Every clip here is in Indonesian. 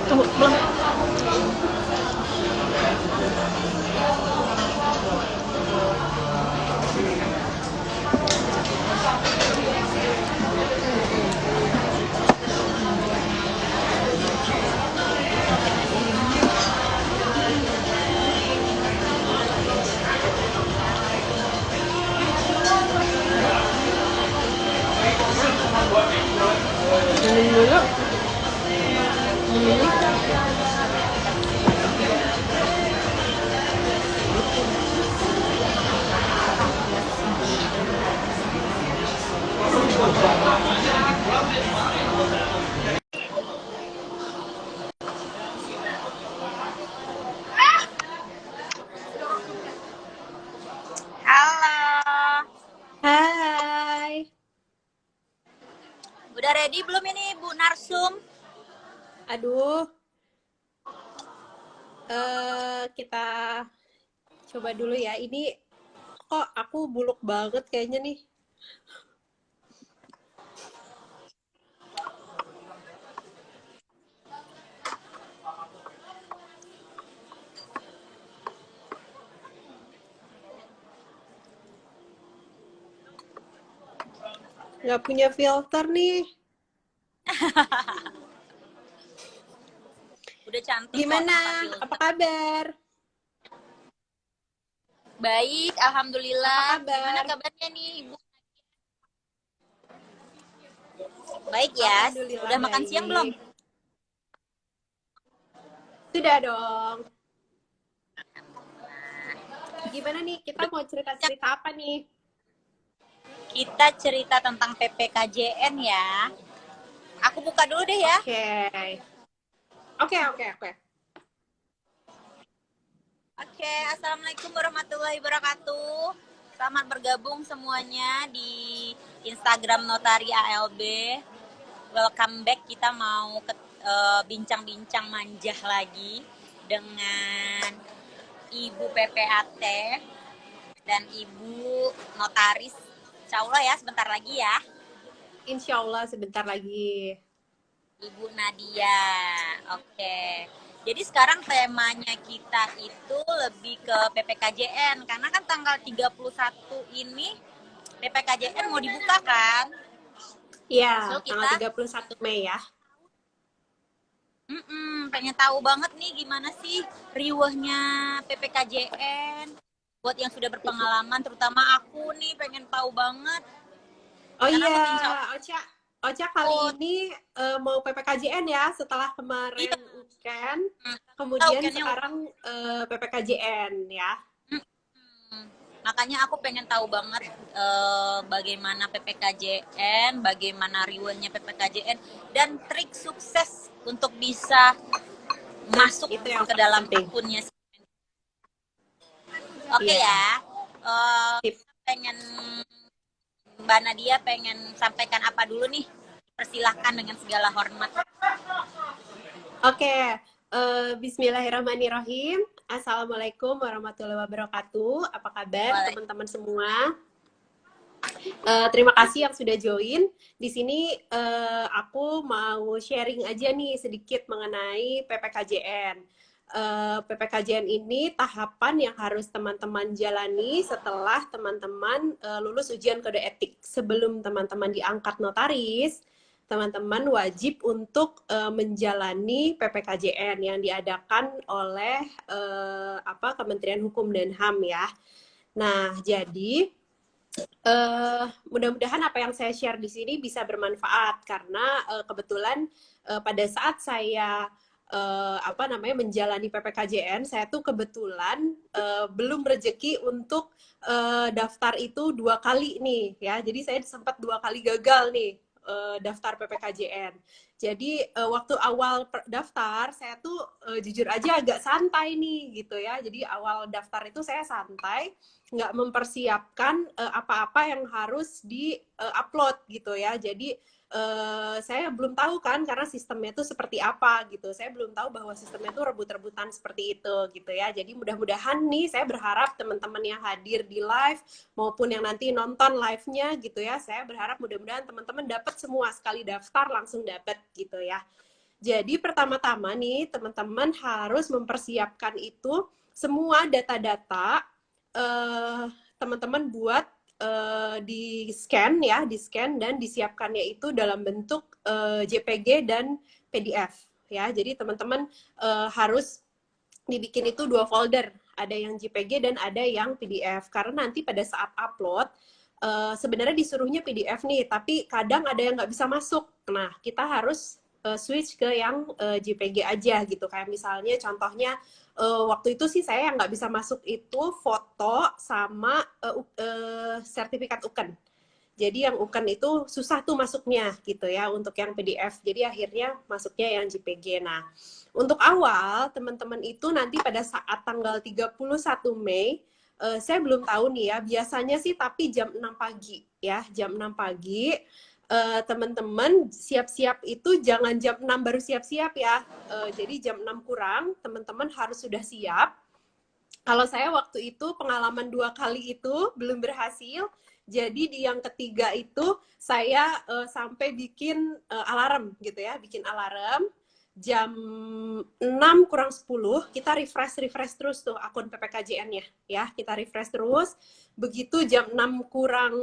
Tunggu, belum. Minum dulu. Halo, Hai. udah ready belum ini Bu Narsum? Aduh, kita coba dulu ya. Ini kok aku buluk banget kayaknya nih. Nggak punya filter nih. Udah cantik kok Gimana? tanpa Apa filter. kabar? Baik, Apa alhamdulillah. Gimana kabar? kabarnya nih, Ibu? Baik ya. Alhamdulillah Udah makan siang belum? baik. Sudah dong. Gimana nih? Kita Udah mau siang. cerita-cerita apa nih? Kita cerita tentang PPKJN ya. Aku buka dulu deh ya. Oke. Oke. Oke, Assalamualaikum warahmatullahi wabarakatuh. Selamat bergabung semuanya di Instagram Notari ALB. Welcome back, kita mau bincang-bincang manjah lagi dengan Ibu PPAT dan Ibu Notaris. Insya Allah ya, sebentar lagi ya. Insya Allah sebentar lagi. Ibu Nadia. Oke. Jadi sekarang temanya kita itu lebih ke PPKJN. Karena kan tanggal 31 ini PPKJN mau dibuka kan. Iya, So tanggal kita 31 Mei ya. pengen tahu banget nih gimana sih riwehnya PPKJN. Buat yang sudah berpengalaman, terutama aku nih pengen tahu banget. Oh Karena iya, insya Allah Ocha kali ini mau PPKJN ya setelah kemarin iya, UKAN, tahu kemudian kan ya. sekarang PPKJN ya. Makanya aku pengen tahu banget bagaimana PPKJN, bagaimana riwehnya PPKJN, dan trik sukses untuk bisa Nah, masuk itu yang ke dalam penting. akunnya. Oke Iya, ya, sip. pengen Mbak Nadia pengen sampaikan apa dulu nih? Persilahkan dengan segala hormat. Oke, Bismillahirrahmanirrahim. Assalamualaikum warahmatullahi wabarakatuh. Apa kabar teman-teman semua? Terima kasih yang sudah join. Di sini aku mau sharing aja nih sedikit mengenai PPKJN. PPKJN ini tahapan yang harus teman-teman jalani setelah teman-teman lulus ujian kode etik. Sebelum teman-teman diangkat notaris, teman-teman wajib untuk menjalani PPKJN yang diadakan oleh Kementerian Hukum dan HAM ya. Nah, jadi mudah-mudahan apa yang saya share di sini bisa bermanfaat karena kebetulan pada saat saya menjalani PPKJN, saya tuh kebetulan belum rezeki untuk daftar itu 2 kali nih ya. Jadi saya sempat 2 kali gagal nih daftar PPKJN. Jadi waktu awal daftar saya tuh jujur aja agak santai nih gitu ya. Jadi awal daftar itu saya santai, nggak mempersiapkan apa-apa yang harus di-upload gitu ya. Jadi saya belum tahu kan karena sistemnya itu seperti apa gitu. Saya belum tahu bahwa sistemnya itu rebut-rebutan seperti itu gitu ya. Jadi mudah-mudahan nih saya berharap teman-teman yang hadir di live maupun yang nanti nonton live-nya gitu ya. Saya berharap mudah-mudahan teman-teman dapat semua sekali daftar langsung dapat gitu ya. Jadi pertama-tama nih teman-teman harus mempersiapkan itu semua data-data teman-teman buat di scan ya, di scan dan disiapkannya itu dalam bentuk JPG dan PDF ya. Jadi teman-teman harus dibikin itu 2 folder, ada yang JPG dan ada yang PDF. Karena nanti pada saat upload sebenarnya disuruhnya PDF nih, tapi kadang ada yang nggak bisa masuk. Nah, kita harus switch ke yang JPG aja gitu. Kayak misalnya contohnya waktu itu sih saya yang nggak bisa masuk itu foto sama sertifikat UKAN. Jadi yang UKAN itu susah tuh masuknya gitu ya untuk yang PDF. Jadi akhirnya masuknya yang JPG. Nah, untuk awal teman-teman itu nanti pada saat tanggal 31 Mei saya belum tahu nih ya, biasanya sih tapi jam 6 pagi ya, jam 6 pagi teman-teman siap-siap itu jangan jam 6 baru siap-siap ya. Jadi jam 6 kurang teman-teman harus sudah siap. Kalau saya waktu itu pengalaman 2 kali itu belum berhasil, jadi di yang ketiga itu saya sampai bikin alarm gitu ya, bikin alarm jam 6 kurang 10 kita refresh terus tuh akun PPKJN-nya ya, kita refresh terus. Begitu jam 6 kurang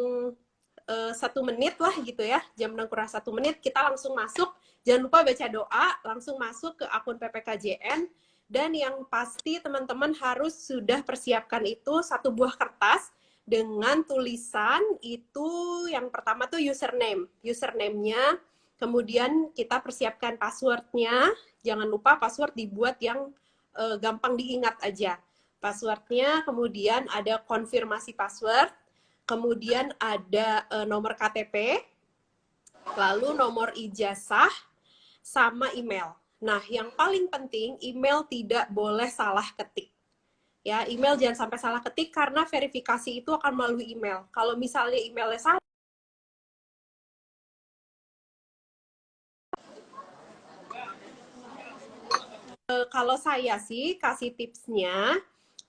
1 menit lah gitu ya, jam 6 kurang 1 menit kita langsung masuk. Jangan lupa baca doa, langsung masuk ke akun PPKJN. Dan yang pasti teman-teman harus sudah persiapkan itu 1 buah kertas dengan tulisan itu yang pertama tuh username-nya, kemudian kita persiapkan passwordnya. Jangan lupa password dibuat yang gampang diingat aja passwordnya, kemudian ada konfirmasi password, kemudian ada nomor KTP, lalu nomor ijazah, sama email. Nah, yang paling penting email tidak boleh salah ketik. Ya, email jangan sampai salah ketik karena verifikasi itu akan melalui email. Kalau misalnya emailnya salah, kalau saya sih kasih tipsnya,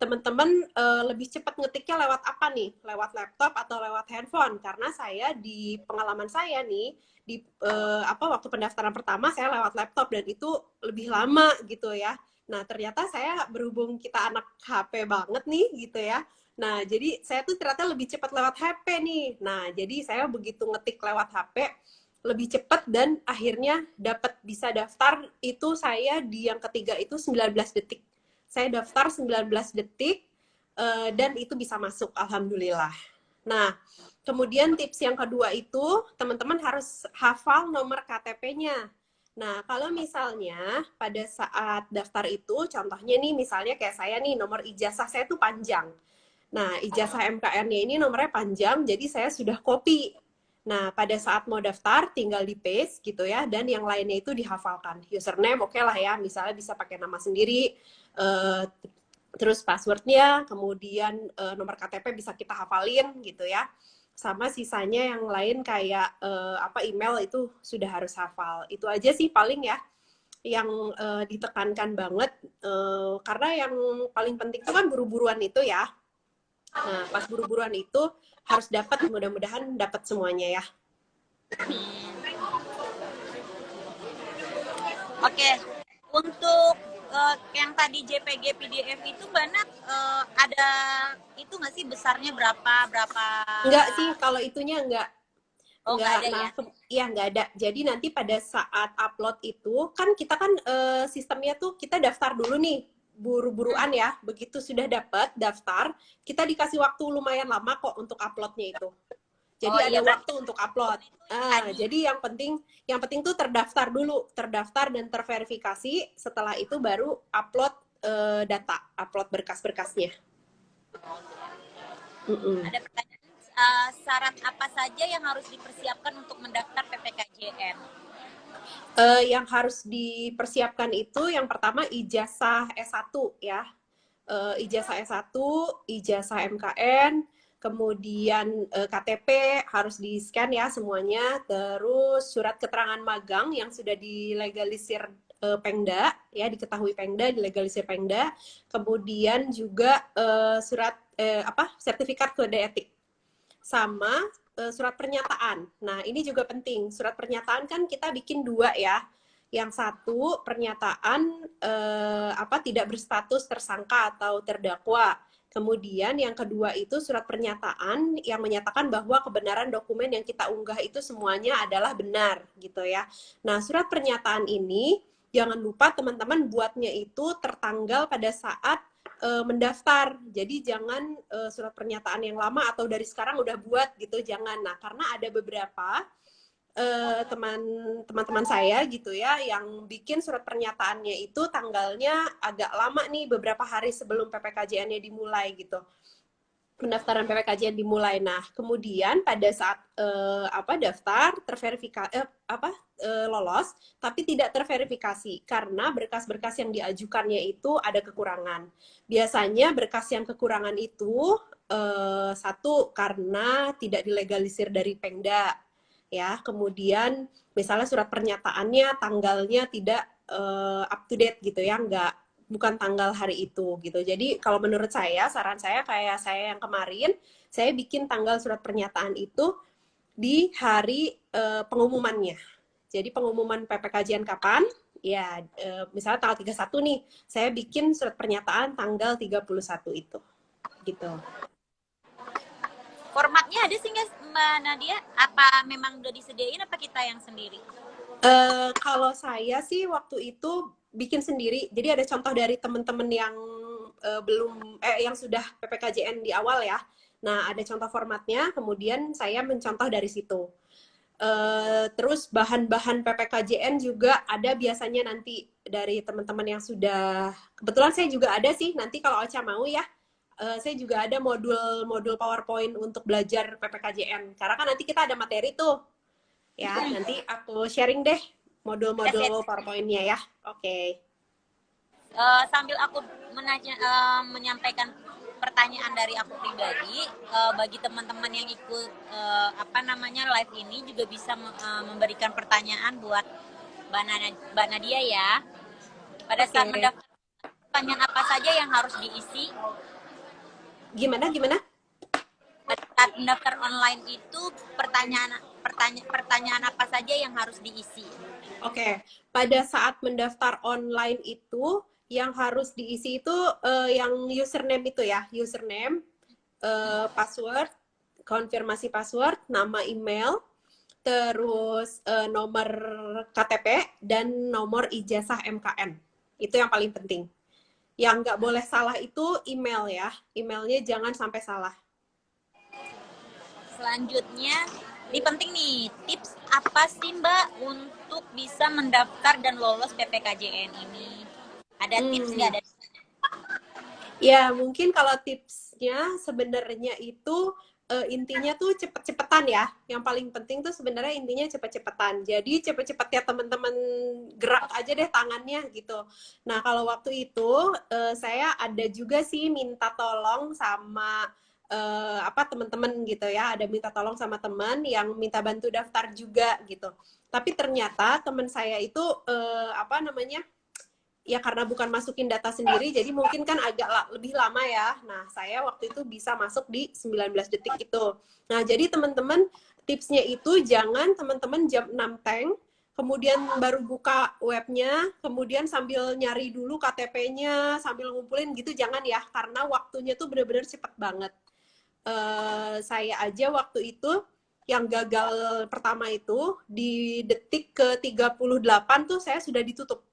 teman-teman lebih cepat ngetiknya lewat apa nih? Lewat laptop atau lewat handphone? Karena saya di pengalaman saya nih, di waktu pendaftaran pertama saya lewat laptop dan itu lebih lama gitu ya. Nah, ternyata saya berhubung kita anak HP banget nih gitu ya. Nah, jadi saya tuh ternyata lebih cepat lewat HP nih. Nah, jadi saya begitu ngetik lewat HP, lebih cepat dan akhirnya dapat bisa daftar itu saya di yang ketiga itu 19 detik. Saya daftar 19 detik dan itu bisa masuk alhamdulillah. Nah, kemudian tips yang kedua itu teman-teman harus hafal nomor KTP-nya. Nah, kalau misalnya pada saat daftar itu contohnya nih misalnya kayak saya nih nomor ijazah saya tuh panjang. Nah, ijazah MKN-nya ini nomornya panjang, jadi saya sudah copy. Nah, pada saat mau daftar, tinggal di paste gitu ya, dan yang lainnya itu dihafalkan. Username oke lah ya, misalnya bisa pakai nama sendiri, terus passwordnya, kemudian nomor KTP bisa kita hafalin gitu ya. Sama sisanya yang lain kayak email itu sudah harus hafal. Itu aja sih paling ya yang ditekankan banget, karena yang paling penting itu kan buru-buruan itu ya. Nah, pas buru-buruan itu harus dapat, mudah-mudahan dapat semuanya ya. Oke, untuk yang tadi JPG PDF itu Mbak Nat ada itu nggak sih besarnya berapa? Enggak sih, kalau itunya enggak. Oh, nggak ada Nah, ya? iya nggak ada. Jadi nanti pada saat upload itu kan kita kan sistemnya tuh kita daftar dulu nih buru-buruan ya. Begitu sudah dapat daftar, kita dikasih waktu lumayan lama kok untuk uploadnya itu. Jadi Oh ada iya, waktu untuk upload. tadi. Jadi yang penting tuh terdaftar dulu, terdaftar dan terverifikasi. Setelah itu baru upload data, upload berkas-berkasnya. Ada pertanyaan, syarat apa saja yang harus dipersiapkan untuk mendaftar PPKJN? Yang harus dipersiapkan itu yang pertama ijazah S1 ya. Ijazah S1, ijazah MKN, kemudian KTP harus di-scan ya semuanya, terus surat keterangan magang yang sudah dilegalisir Pemda ya, diketahui Pemda, dilegalisir Pemda, kemudian juga sertifikat kode etik sama surat pernyataan. Nah, ini juga penting. Surat pernyataan kan kita bikin 2 ya. Yang satu pernyataan tidak berstatus tersangka atau terdakwa. Kemudian yang kedua itu surat pernyataan yang menyatakan bahwa kebenaran dokumen yang kita unggah itu semuanya adalah benar gitu ya. Nah, surat pernyataan ini jangan lupa teman-teman buatnya itu tertanggal pada saat mendaftar. Jadi jangan surat pernyataan yang lama atau dari sekarang udah buat gitu, jangan. Nah, karena ada beberapa teman-teman saya gitu ya yang bikin surat pernyataannya itu tanggalnya agak lama nih, beberapa hari sebelum PPKJN-nya dimulai gitu, pendaftaran PPKJN dimulai. Nah, kemudian pada saat daftar terverifikasi lolos, tapi tidak terverifikasi karena berkas-berkas yang diajukannya itu ada kekurangan. Biasanya berkas yang kekurangan itu satu karena tidak dilegalisir dari Pemda ya, kemudian misalnya surat pernyataannya tanggalnya tidak up to date gitu ya, bukan tanggal hari itu gitu. Jadi kalau menurut saya, saran saya kayak saya yang kemarin, saya bikin tanggal surat pernyataan itu di hari pengumumannya. Jadi pengumuman PPKJN kapan? Ya, misalnya tanggal 31 nih, saya bikin surat pernyataan tanggal 31 itu. Gitu. Formatnya ada sih nggak Mbak Nadia? Apa memang udah disediain apa kita yang sendiri? Kalau saya sih waktu itu bikin sendiri. Jadi ada contoh dari teman-teman yang yang sudah PPKJN di awal ya. Nah, ada contoh formatnya, kemudian saya mencontoh dari situ. Terus bahan-bahan PPKJN juga ada biasanya nanti dari teman-teman yang sudah, kebetulan saya juga ada sih, nanti kalau Ocha mau ya, saya juga ada modul PowerPoint untuk belajar PPKJN. Karena kan nanti kita ada materi tuh. Ya, nanti aku sharing deh modul-modul PowerPoint-nya ya. Oke. Sambil aku menyampaikan pertanyaan dari aku pribadi, bagi teman-teman yang ikut live ini juga bisa memberikan pertanyaan buat Mbak Nadia ya. Pada saat mendaftar, pertanyaan apa saja yang harus diisi? Gimana? Pada saat mendaftar online itu pertanyaan apa saja yang harus diisi? Oke, pada saat mendaftar online itu yang harus diisi itu yang username itu ya, username, password, konfirmasi password, nama email, terus nomor KTP dan nomor ijazah MKN. Itu yang paling penting. Yang nggak boleh salah itu email ya, emailnya jangan sampai salah. Selanjutnya, ini penting nih, tips apa sih Mbak untuk bisa mendaftar dan lolos PPKJN ini? Ada tips nggak? Ya, mungkin kalau tipsnya sebenarnya itu intinya tuh cepet-cepetan ya. Yang paling penting tuh sebenarnya intinya cepet-cepetan. Jadi cepet-cepet ya teman-teman, gerak aja deh tangannya gitu. Nah, kalau waktu itu saya ada juga sih minta tolong sama teman-teman gitu ya. Ada minta tolong sama teman yang minta bantu daftar juga gitu. Tapi ternyata teman saya itu ya karena bukan masukin data sendiri, jadi mungkin kan agak lebih lama ya. Nah, saya waktu itu bisa masuk di 19 detik itu. Nah, jadi teman-teman, tipsnya itu jangan teman-teman jam 6 teng, kemudian baru buka webnya, kemudian sambil nyari dulu KTP-nya, sambil ngumpulin gitu, jangan ya, karena waktunya tuh bener-bener cepet banget. Saya aja waktu itu, yang gagal pertama itu, di detik ke 38 tuh saya sudah ditutup.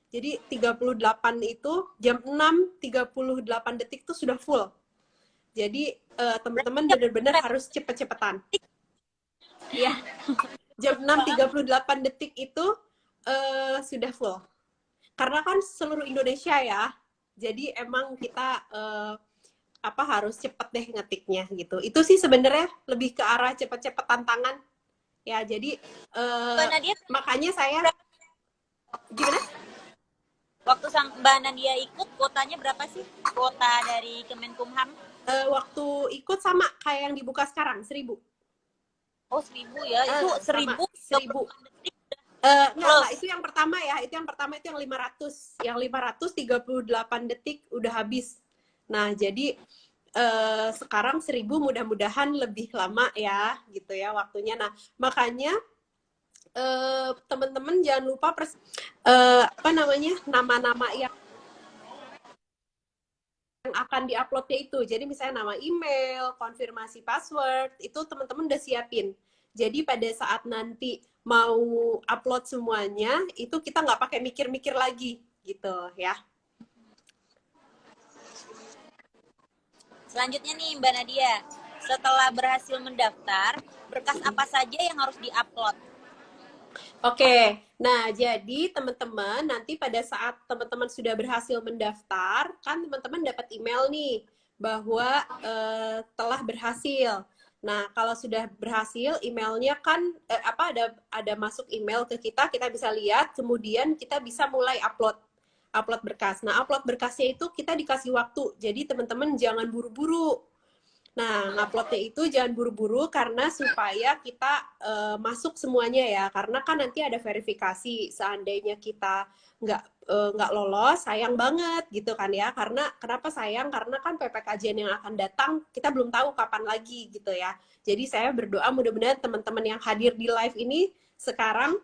Jadi 38 itu jam 6:38 detik tuh sudah full. Jadi teman-teman benar-benar harus cepet-cepetan. Iya. Jam 6:38 detik itu sudah full. Karena kan seluruh Indonesia ya. Jadi emang kita harus cepet deh ngetiknya gitu. Itu sih sebenarnya lebih ke arah cepet-cepetan tangan. Ya, jadi makanya saya gimana? Waktu Mbak Nadia ikut, kuotanya berapa sih? Kuota dari Kemenkumham? Waktu ikut sama kayak yang dibuka sekarang, 1.000. Oh, 1.000 ya? Itu 1.000 detik. Enggak, itu yang pertama ya. Itu yang pertama, itu yang 500. Yang 538 detik udah habis. Nah, jadi sekarang 1.000 mudah-mudahan lebih lama ya, gitu ya waktunya. Nah, makanya teman-teman jangan lupa apa namanya, nama-nama yang akan diuploadnya itu. Jadi misalnya nama email, konfirmasi password, itu teman-teman udah siapin. Jadi pada saat nanti mau upload semuanya, itu kita nggak pakai mikir-mikir lagi, gitu ya. Selanjutnya nih Mbak Nadia, setelah berhasil mendaftar, berkas apa saja yang harus diupload? Oke, nah jadi teman-teman nanti pada saat teman-teman sudah berhasil mendaftar, kan teman-teman dapat email nih bahwa telah berhasil. Nah, kalau sudah berhasil, emailnya kan apa ada masuk email ke kita, kita bisa lihat, kemudian kita bisa mulai upload berkas. Nah, upload berkasnya itu kita dikasih waktu, jadi teman-teman jangan buru-buru. Nah, nguploadnya itu jangan buru-buru karena supaya kita masuk semuanya ya. Karena kan nanti ada verifikasi. Seandainya kita nggak lolos, sayang banget gitu kan ya. Karena kenapa sayang? Karena kan PPKJN yang akan datang kita belum tahu kapan lagi gitu ya. Jadi saya berdoa mudah-mudahan teman-teman yang hadir di live ini sekarang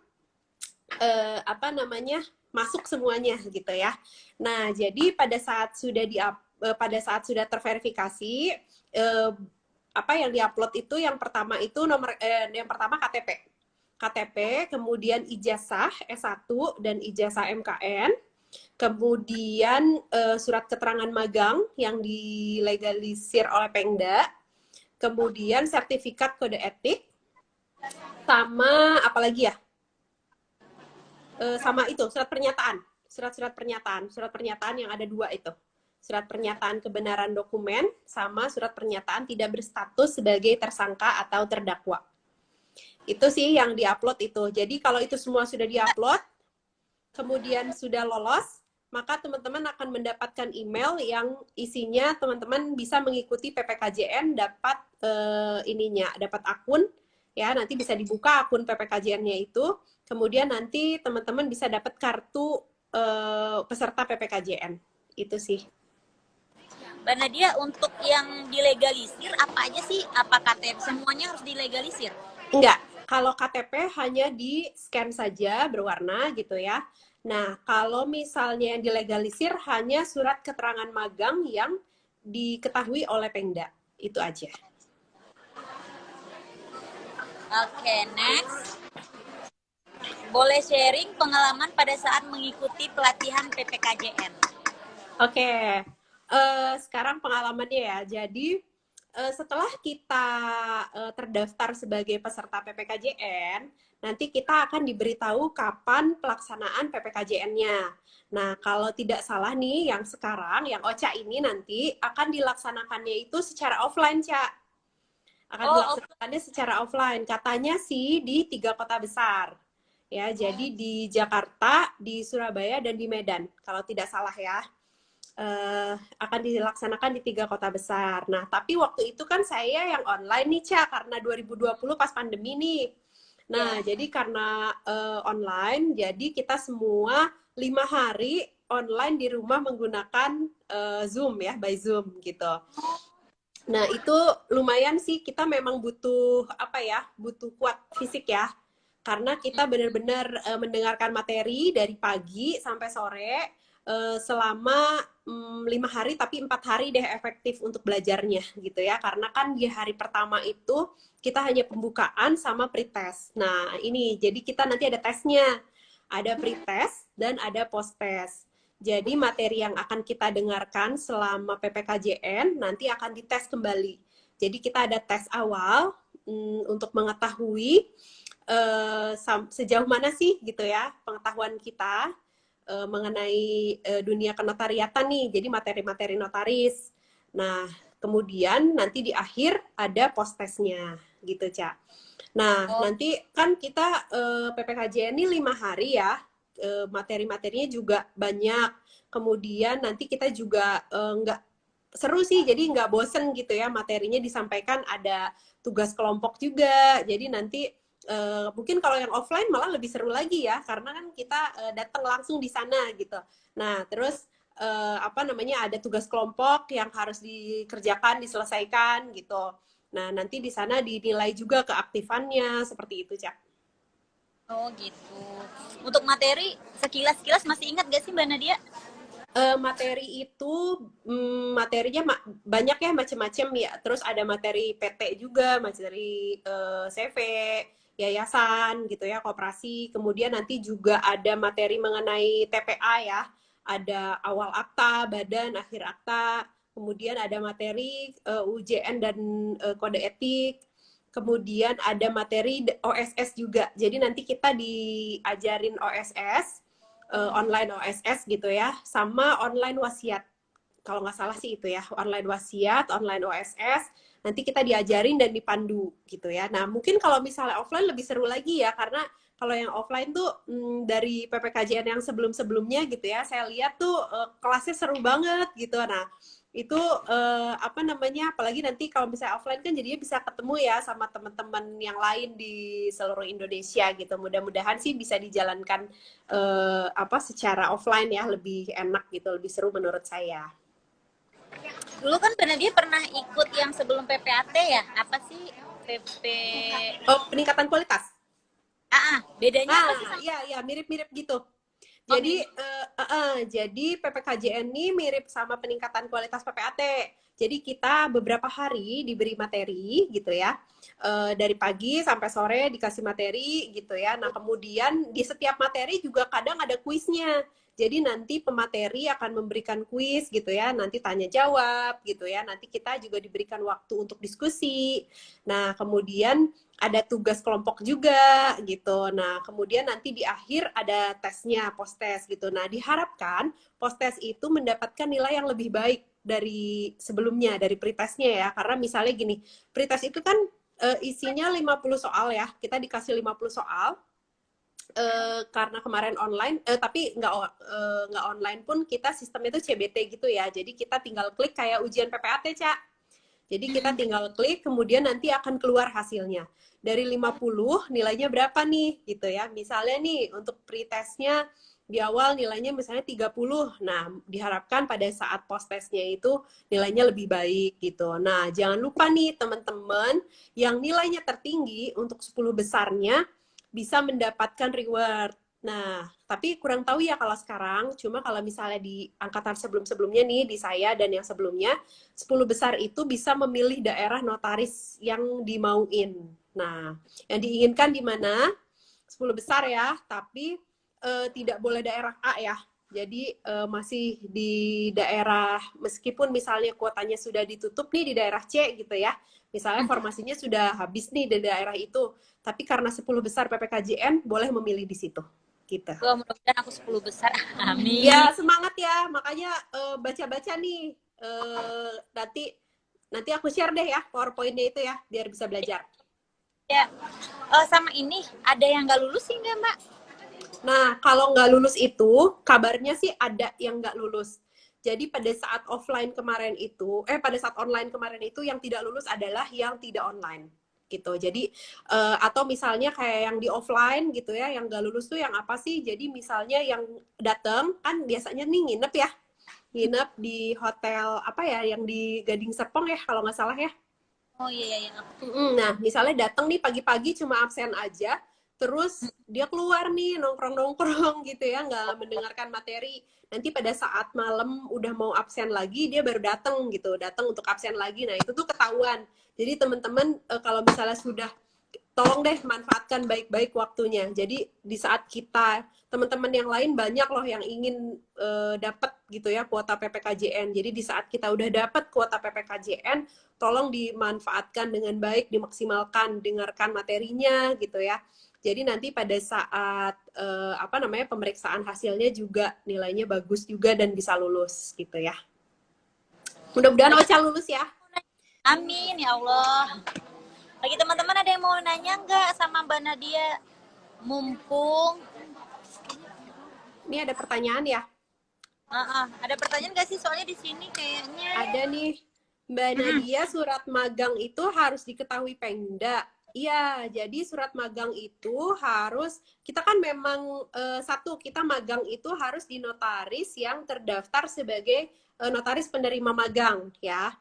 apa namanya masuk semuanya gitu ya. Nah, jadi pada saat sudah terverifikasi apa yang diupload itu yang pertama itu yang pertama KTP, kemudian ijazah S1 dan ijazah MKN, kemudian surat keterangan magang yang dilegalisir oleh Pengda, kemudian sertifikat kode etik, sama apalagi ya? Sama itu surat pernyataan yang ada 2 itu, surat pernyataan kebenaran dokumen sama surat pernyataan tidak berstatus sebagai tersangka atau terdakwa. Itu sih yang diupload itu. Jadi kalau itu semua sudah diupload, kemudian sudah lolos, maka teman-teman akan mendapatkan email yang isinya teman-teman bisa mengikuti PPKJN, dapat dapat akun ya, nanti bisa dibuka akun PPKJN-nya itu. Kemudian nanti teman-teman bisa dapat kartu peserta PPKJN. Itu sih. Mbak Nadia, untuk yang dilegalisir apa aja sih? Apa KTP semuanya harus dilegalisir? Enggak. Kalau KTP hanya di scan saja berwarna gitu ya. Nah, kalau misalnya yang dilegalisir hanya surat keterangan magang yang diketahui oleh Pengda. Itu aja. Oke, next. Boleh sharing pengalaman pada saat mengikuti pelatihan PPKJN? Oke, sekarang pengalamannya ya. Jadi setelah kita terdaftar sebagai peserta PPKJN, nanti kita akan diberitahu kapan pelaksanaan PPKJN-nya. Nah, kalau tidak salah nih, yang sekarang, yang OCA ini nanti akan dilaksanakannya itu secara offline, Cak. Akan dilaksanakannya secara offline. Katanya sih di 3 kota besar. Ya, jadi di Jakarta, di Surabaya, dan di Medan. Kalau tidak salah ya. Akan dilaksanakan di 3 kota besar. Nah, tapi waktu itu kan saya yang online nih, Ca, karena 2020 pas pandemi nih. Nah, jadi karena online, jadi kita semua 5 hari online di rumah menggunakan Zoom ya, by Zoom gitu. Nah, itu lumayan sih, kita memang butuh apa ya, butuh kuat fisik ya. Karena kita benar-benar mendengarkan materi dari pagi sampai sore, selama 5 hari, tapi 4 hari deh efektif untuk belajarnya gitu ya. Karena kan di hari pertama itu kita hanya pembukaan sama pretest. Nah, ini jadi kita nanti ada tesnya. Ada pretest dan ada post-test. Jadi materi yang akan kita dengarkan selama PPKJN nanti akan dites kembali. Jadi kita ada tes awal untuk mengetahui sejauh mana sih gitu ya pengetahuan kita mengenai dunia kenotariatan nih, jadi materi-materi notaris. Nah, kemudian nanti di akhir ada post-testnya gitu, Cak. Nah, nanti kan kita PPKJN ini 5 hari ya, materi-materinya juga banyak. Kemudian nanti kita juga nggak seru sih, jadi nggak bosen gitu ya, materinya disampaikan, ada tugas kelompok juga, jadi nanti mungkin kalau yang offline malah lebih seru lagi ya, karena kan kita datang langsung di sana gitu. Nah, terus apa namanya, ada tugas kelompok yang harus dikerjakan, diselesaikan gitu. Nah, nanti di sana dinilai juga keaktifannya, seperti itu, Cak. Oh gitu. Untuk materi sekilas-sekilas masih ingat gak sih Mbak Nadia? Materi itu materinya banyak ya macam-macam ya. Terus ada materi PT juga, materi CV, yayasan gitu ya, koperasi. Kemudian nanti juga ada materi mengenai TPA ya. Ada awal akta, badan, akhir akta. Kemudian ada materi UJN dan kode etik. Kemudian ada materi OSS juga. Jadi nanti kita diajarin OSS, online OSS gitu ya, sama online wasiat. Kalau nggak salah sih itu ya, online wasiat, online OSS. Nanti kita diajarin dan dipandu gitu ya. Nah, mungkin kalau misalnya offline lebih seru lagi ya, karena kalau yang offline tuh dari PPKJN yang sebelum-sebelumnya gitu ya, saya lihat tuh kelasnya seru banget gitu. Nah, itu apa namanya, apalagi nanti kalau misalnya offline kan jadinya bisa ketemu ya sama teman-teman yang lain di seluruh Indonesia gitu. Mudah-mudahan sih bisa dijalankan apa secara offline ya, lebih enak gitu, lebih seru menurut saya. Dulu kan Mbak Nadia pernah ikut yang sebelum PPAT ya? Apa sih PP? Oh, peningkatan kualitas. Bedanya apa sih Ah, sama? iya, iya, mirip-mirip gitu. Oh Jadi, mirip. jadi PPKJN ini mirip sama peningkatan kualitas PPAT. Jadi kita beberapa hari diberi materi gitu ya, dari pagi sampai sore dikasih materi gitu ya. Nah kemudian di setiap materi juga kadang ada kuisnya. Jadi nanti pemateri akan memberikan kuis gitu ya, nanti tanya jawab gitu ya. Nanti kita juga diberikan waktu untuk diskusi. Nah kemudian ada tugas kelompok juga gitu. Nah, kemudian nanti di akhir ada tesnya, post test gitu. Nah, diharapkan post test itu mendapatkan nilai yang lebih baik dari sebelumnya, dari pretestnya ya. Karena misalnya gini, pretest itu kan isinya 50 soal ya. Kita dikasih 50 soal. Karena kemarin online, tapi nggak online pun kita sistemnya itu CBT gitu ya. Jadi kita tinggal klik kayak ujian PPAT, Cak. Jadi kita tinggal klik, kemudian nanti akan keluar hasilnya. Dari 50, nilainya berapa nih? Gitu ya. Misalnya nih, untuk pretestnya di awal nilainya misalnya 30. Nah, diharapkan pada saat post testnya itu nilainya lebih baik gitu. Nah, jangan lupa nih teman-teman, yang nilainya tertinggi untuk 10 besarnya bisa mendapatkan reward. Nah, tapi kurang tahu ya kalau sekarang, cuma kalau misalnya di angkatan sebelum-sebelumnya nih, di saya dan yang sebelumnya, 10 besar itu bisa memilih daerah notaris yang dimauin. Nah, yang diinginkan di mana? 10 besar ya, tapi tidak boleh daerah A ya. Jadi masih di daerah, meskipun misalnya kuotanya sudah ditutup nih di daerah C gitu ya. Misalnya formasinya sudah habis nih di daerah itu, tapi karena 10 besar PPKJN boleh memilih di situ. Gitu. Wah, mudah-mudahan aku 10 besar. Amin. Ya semangat ya, makanya baca-baca nih. Nanti nanti aku share deh ya PowerPoint-nya itu ya, biar bisa belajar. Ya. Sama ini ada yang nggak lulus sih nggak Mbak? Nah, kalau nggak lulus itu, kabarnya sih ada yang nggak lulus. Jadi pada saat offline kemarin itu, pada saat online kemarin itu yang tidak lulus adalah yang tidak online gitu. Jadi atau misalnya kayak yang di offline gitu ya, yang nggak lulus tuh yang apa sih? Jadi misalnya yang datang kan biasanya nih nginep ya, nginep di hotel apa ya, yang di Gading Serpong ya kalau nggak salah ya. Oh iya iya. Iya. Nah, misalnya datang nih pagi-pagi cuma absen aja, terus dia keluar nih nongkrong-nongkrong gitu ya, nggak mendengarkan materi. Nanti pada saat malam udah mau absen lagi, dia baru datang gitu, datang untuk absen lagi. Nah, itu tuh ketahuan. Jadi teman-teman kalau misalnya sudah, tolong deh manfaatkan baik-baik waktunya. Jadi di saat kita, teman-teman yang lain banyak loh yang ingin dapat gitu ya kuota PPKJN. Jadi di saat kita udah dapat kuota PPKJN, tolong dimanfaatkan dengan baik, dimaksimalkan, dengarkan materinya gitu ya. Jadi nanti pada saat apa namanya pemeriksaan hasilnya juga nilainya bagus juga dan bisa lulus gitu ya. Mudah-mudahan Bagi Ocha lulus ya. amin ya Allah. Bagi teman-teman ada yang mau nanya nggak sama Mbak Nadia? Mumpung Ini ada pertanyaan ya. ada pertanyaan nggak sih? Soalnya di sini kayaknya Ada nih, Mbak Nadia, surat magang itu harus diketahui Pemda. Iya, jadi surat magang itu harus, kita kan memang satu, kita magang itu harus di notaris yang terdaftar sebagai notaris penerima magang, ya.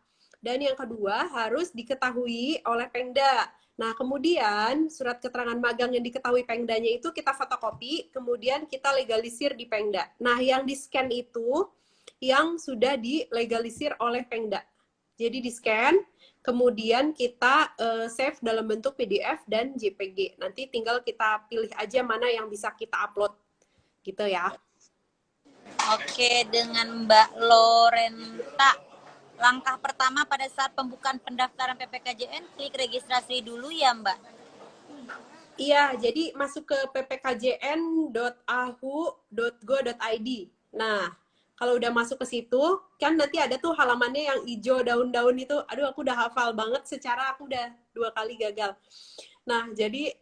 Dan yang kedua harus diketahui oleh Pemda. Nah, kemudian surat keterangan magang yang diketahui Pengdanya itu kita fotokopi, kemudian kita legalisir di Pengda. Nah, yang di-scan itu yang sudah dilegalisir oleh Pengda. Jadi di-scan, kemudian kita save dalam bentuk PDF dan JPG. Nanti tinggal kita pilih aja mana yang bisa kita upload. Gitu ya. Oke, dengan Mbak Lorenta. Langkah pertama pada saat pembukaan pendaftaran PPKJN, klik registrasi dulu ya Mbak? Iya, jadi masuk ke ppkjn.ahu.go.id. Nah, kalau udah masuk ke situ, kan nanti ada tuh halamannya yang hijau daun-daun itu. Aduh, aku udah hafal banget secara aku udah 2 kali gagal. Nah, jadi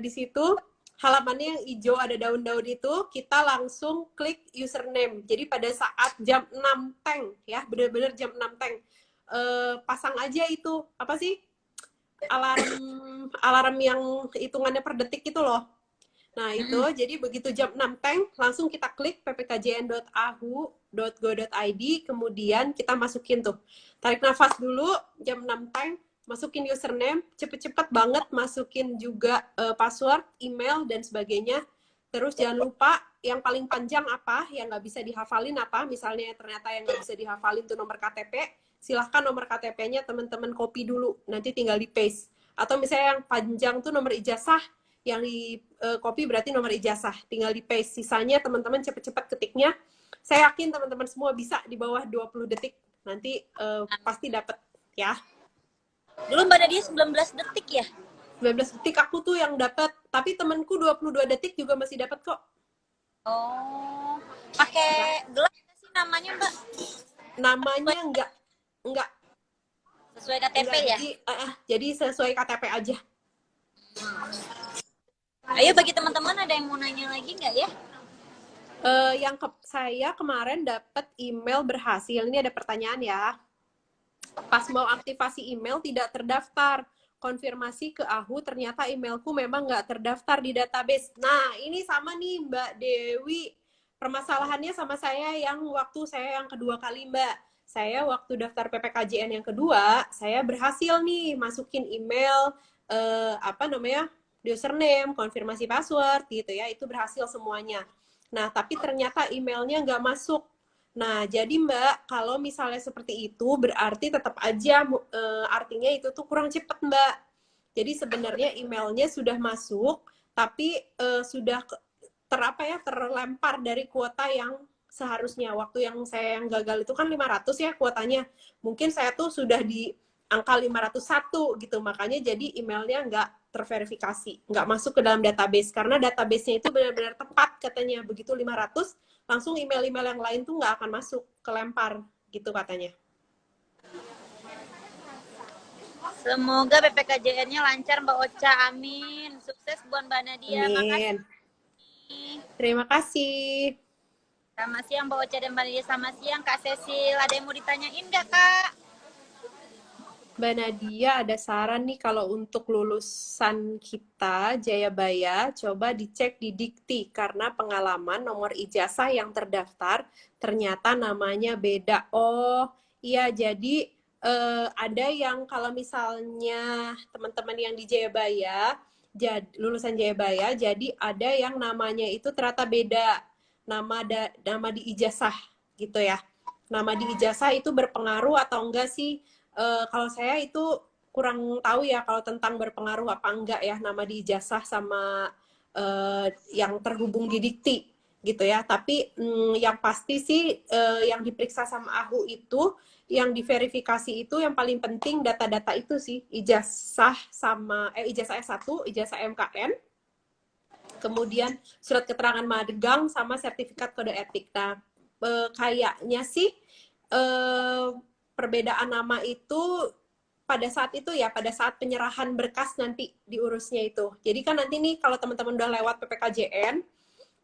di situ halamannya yang hijau ada daun-daun itu, kita langsung klik username. Jadi pada saat jam 6 teng, ya, bener-bener jam 6 teng, pasang aja itu, apa sih, alarm yang hitungannya per detik itu loh. Nah, itu jadi begitu jam 6 teng, langsung kita klik ppkjn.ahu.go.id, kemudian kita masukin tuh. Tarik nafas dulu, jam 6 teng, masukin username, cepet-cepet banget masukin juga password, email, dan sebagainya. Terus jangan lupa yang paling panjang apa, yang nggak bisa dihafalin apa, misalnya ternyata yang nggak bisa dihafalin tuh nomor KTP, silahkan nomor KTP-nya teman-teman copy dulu, nanti tinggal di paste. Atau misalnya yang panjang tuh nomor ijazah, yang di copy berarti nomor ijazah, tinggal di paste. Sisanya teman-teman cepet-cepet ketiknya. Saya yakin teman-teman semua bisa di bawah 20 detik. Nanti pasti dapat ya. Dulu Mbak Nadia 19 detik ya? 19 detik aku tuh yang dapat, tapi temanku 22 detik juga masih dapat kok. Oh, pakai gelas nggak sih namanya Mbak? Namanya enggak Sesuai KTP ya? Jadi sesuai KTP aja. Ayo bagi teman-teman ada yang mau nanya lagi nggak ya? Saya kemarin dapat email berhasil. Ini ada pertanyaan ya. Pas mau aktivasi email tidak terdaftar. Konfirmasi ke AHU, ternyata emailku memang nggak terdaftar di database. Nah, ini sama nih Mbak Dewi. Permasalahannya sama saya yang waktu saya yang kedua kali Mbak. Saya waktu daftar PPKJN yang kedua, saya berhasil nih masukin email, username, konfirmasi password gitu ya. Itu berhasil semuanya. Nah, tapi ternyata emailnya nggak masuk. Nah, jadi Mbak, kalau misalnya seperti itu, berarti tetap aja artinya itu tuh kurang cepat, Mbak. Jadi sebenarnya emailnya sudah masuk, tapi sudah terlempar dari kuota yang seharusnya. Waktu yang saya yang gagal itu kan 500 ya kuotanya. Mungkin saya tuh sudah di angka 501 gitu, makanya jadi emailnya nggak terverifikasi, nggak masuk ke dalam database, karena database-nya itu benar-benar tepat katanya, begitu 500, langsung email-email yang lain tuh nggak akan masuk, kelempar gitu katanya. Semoga PPKJN-nya lancar Mbak Ocha, amin. Sukses buat Mbak Nadia, makasih. Terima kasih. Selamat siang Mbak Ocha dan Mbak Nadia, selamat siang Kak Cecil. Ada yang mau ditanyain nggak Kak? Mbak Nadia, ada saran nih kalau untuk lulusan kita Jayabaya, coba dicek di Dikti karena pengalaman nomor ijazah yang terdaftar ternyata namanya beda. Oh, iya, jadi ada yang kalau misalnya teman-teman yang di Jayabaya, lulusan Jayabaya, jadi ada yang namanya itu ternyata beda, nama di ijazah gitu ya. Nama di ijazah itu berpengaruh atau enggak sih? Kalau saya itu kurang tahu ya kalau tentang berpengaruh apa enggak ya nama di ijazah sama yang terhubung di dikti gitu ya. Tapi yang pasti sih yang diperiksa sama AHU itu, yang diverifikasi itu yang paling penting data-data itu sih, ijazah sama ijazah S1, ijazah MKN, kemudian surat keterangan magang sama sertifikat kode etik. Nah, kayaknya sih perbedaan nama itu pada saat itu ya, pada saat penyerahan berkas nanti diurusnya itu. Jadi kan nanti nih kalau teman-teman udah lewat PPKJN,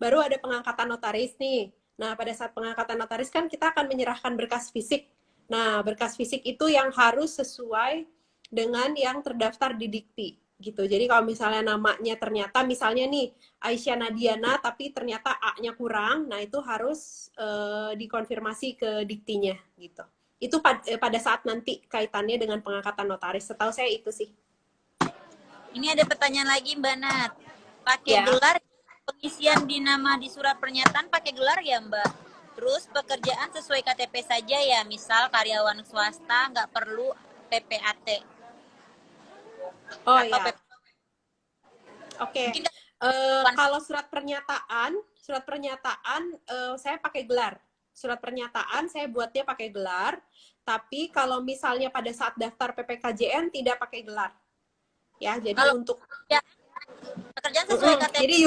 baru ada pengangkatan notaris nih. Nah, pada saat pengangkatan notaris kan kita akan menyerahkan berkas fisik. Nah, berkas fisik itu yang harus sesuai dengan yang terdaftar di Dikti gitu. Jadi kalau misalnya namanya ternyata misalnya nih Aisyah Nadiana tapi ternyata A-nya kurang, nah itu harus dikonfirmasi ke Diktinya gitu. Itu pada saat nanti kaitannya dengan pengangkatan notaris. Setahu saya itu sih. Ini ada pertanyaan lagi Mbak Nat. Pakai Ya. gelar pengisian di nama di surat pernyataan pakai gelar ya Mbak? Terus pekerjaan sesuai KTP saja ya, misal karyawan swasta nggak perlu PPAT Oh atau ya. PP, Oke. mungkin Kalau surat pernyataan saya pakai gelar. Surat pernyataan saya buatnya pakai gelar. Tapi kalau misalnya pada saat daftar PPKJN tidak pakai gelar. Ya, jadi kalau untuk ya, pekerjaan sesuai KTP. jadi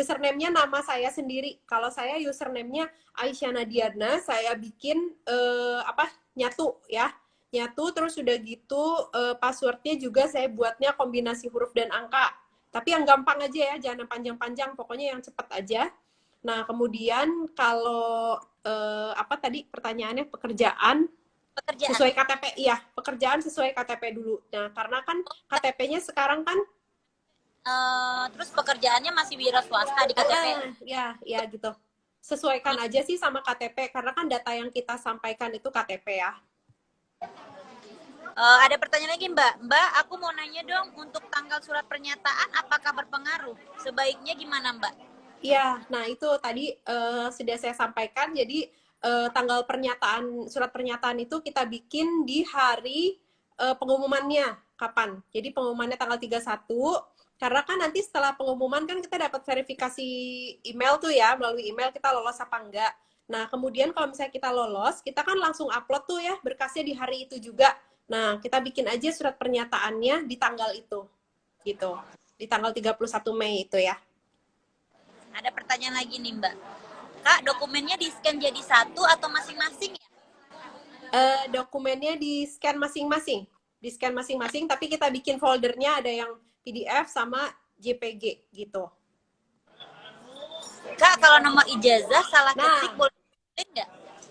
username-nya nama saya sendiri. Kalau saya username-nya Aisyah Nadiarna, saya bikin nyatu ya. Nyatu terus udah gitu passwordnya juga saya buatnya kombinasi huruf dan angka. Tapi yang gampang aja ya, jangan yang panjang-panjang, pokoknya yang cepat aja. Nah, kemudian kalau tadi pertanyaannya pekerjaan Pekerjaan. sesuai KTP, iya, pekerjaan sesuai KTP dulu. Nah, karena kan KTP-nya sekarang kan Terus pekerjaannya masih wira swasta di KTP. ya gitu. Sesuaikan aja sih sama KTP karena kan data yang kita sampaikan itu KTP ya. Ada pertanyaan lagi Mbak. Mbak, aku mau nanya dong, untuk tanggal surat pernyataan apakah berpengaruh? Sebaiknya gimana Mbak? Iya, nah itu tadi sudah saya sampaikan. Jadi tanggal surat pernyataan itu kita bikin di hari pengumumannya kapan. Jadi pengumumannya tanggal 31. Karena kan nanti setelah pengumuman kan kita dapat verifikasi email tuh ya, melalui email kita lolos apa enggak. Nah, kemudian kalau misalnya kita lolos, kita kan langsung upload tuh ya berkasnya di hari itu juga. Nah, kita bikin aja surat pernyataannya di tanggal itu. Gitu. Di tanggal 31 Mei itu ya. Ada pertanyaan lagi nih Mbak. Kak, dokumennya di-scan jadi satu atau masing-masing ya? Dokumennya di scan masing-masing, tapi kita bikin foldernya ada yang PDF sama JPG gitu. Kak, kalau nomor ijazah salah ketik boleh nggak?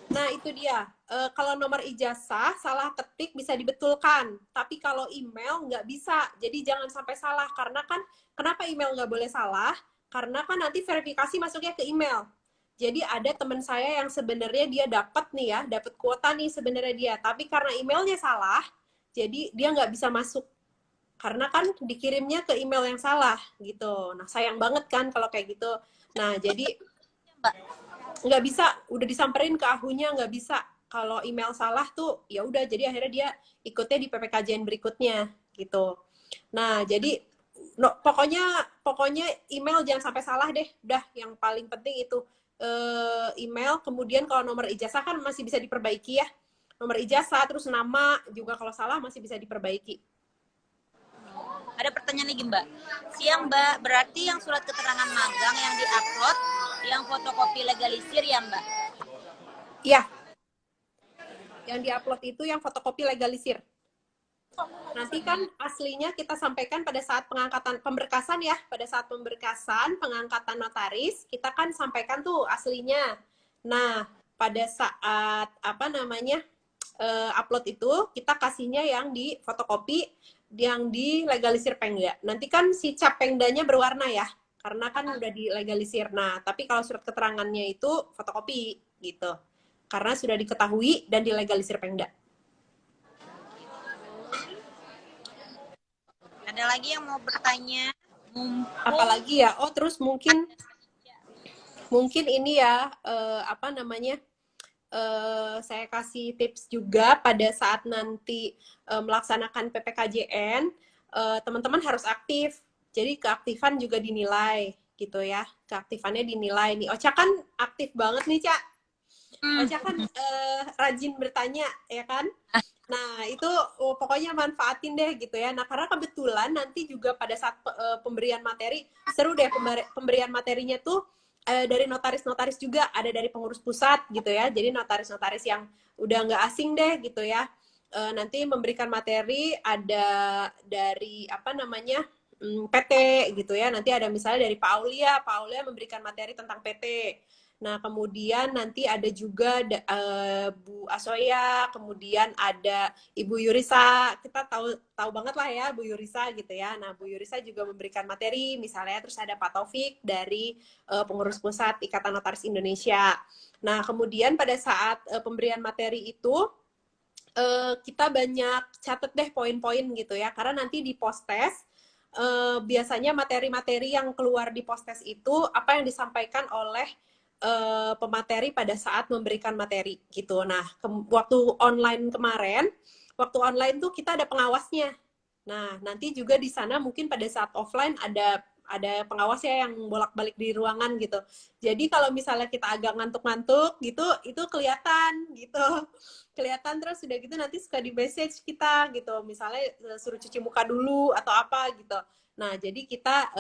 Nah itu dia. Kalau nomor ijazah salah ketik bisa dibetulkan, tapi kalau email nggak bisa. Jadi jangan sampai salah karena kan kenapa email nggak boleh salah? Karena kan nanti verifikasi masuknya ke email. Jadi ada teman saya yang sebenarnya dia dapat nih ya, dapat kuota nih sebenarnya dia, tapi karena emailnya salah, jadi dia nggak bisa masuk karena kan dikirimnya ke email yang salah gitu. Nah sayang banget kan kalau kayak gitu. Nah jadi Mbak, nggak bisa, udah disamperin ke ahunya nggak bisa. Kalau email salah tuh ya udah, jadi akhirnya dia ikutnya di PPKJN berikutnya gitu. Nah jadi pokoknya email jangan sampai salah deh, udah yang paling penting itu email. Kemudian kalau nomor ijazah kan masih bisa diperbaiki ya, nomor ijazah terus nama juga kalau salah masih bisa diperbaiki. ada pertanyaan lagi Mbak. Siang Mbak, berarti yang surat keterangan magang yang diupload, yang fotokopi legalisir ya Mbak? Iya, yang diupload itu yang fotokopi legalisir. Nanti kan aslinya kita sampaikan pada saat pengangkatan pemberkasan ya, pada saat pemberkasan pengangkatan notaris kita kan sampaikan tuh aslinya. Nah pada saat upload itu kita kasihnya yang di fotokopi, yang di legalisir Pengda. Nanti kan si cap Pengdanya berwarna ya, karena kan udah dilegalisir. Nah tapi kalau surat keterangannya itu fotokopi gitu, karena sudah diketahui dan dilegalisir Pengda. Ada lagi yang mau bertanya? Apalagi ya, oh terus mungkin ini ya saya kasih tips juga pada saat nanti melaksanakan PPKJN, teman-teman harus aktif, jadi keaktifan juga dinilai gitu ya, keaktifannya dinilai nih. Ocha kan aktif banget nih Cak, Ocha kan rajin bertanya ya kan. Nah, itu pokoknya manfaatin deh gitu ya. Nah, karena kebetulan nanti juga pada saat pemberian materi, seru deh pemberian materinya tuh dari notaris-notaris juga, ada dari pengurus pusat gitu ya. Jadi notaris-notaris yang udah nggak asing deh gitu ya. Nanti memberikan materi ada dari PT gitu ya. Nanti ada misalnya dari Pak Aulia memberikan materi tentang PT. Nah, kemudian nanti ada juga Bu Asoya, kemudian ada Ibu Yurisa. Kita tahu banget lah ya Bu Yurisa gitu ya. Nah, Bu Yurisa juga memberikan materi misalnya, terus ada Pak Taufik dari pengurus pusat Ikatan Notaris Indonesia. Nah, kemudian pada saat pemberian materi itu kita banyak catet deh poin-poin gitu ya, karena nanti di post-test biasanya materi-materi yang keluar di post-test itu apa yang disampaikan oleh pemateri pada saat memberikan materi gitu. Nah, waktu online kemarin, waktu online tuh kita ada pengawasnya. Nah, nanti juga di sana mungkin pada saat offline ada pengawasnya yang bolak-balik di ruangan gitu. Jadi kalau misalnya kita agak ngantuk-ngantuk gitu, itu kelihatan gitu. Kelihatan terus sudah gitu nanti suka di message kita gitu. Misalnya suruh cuci muka dulu atau apa gitu. Nah, jadi kita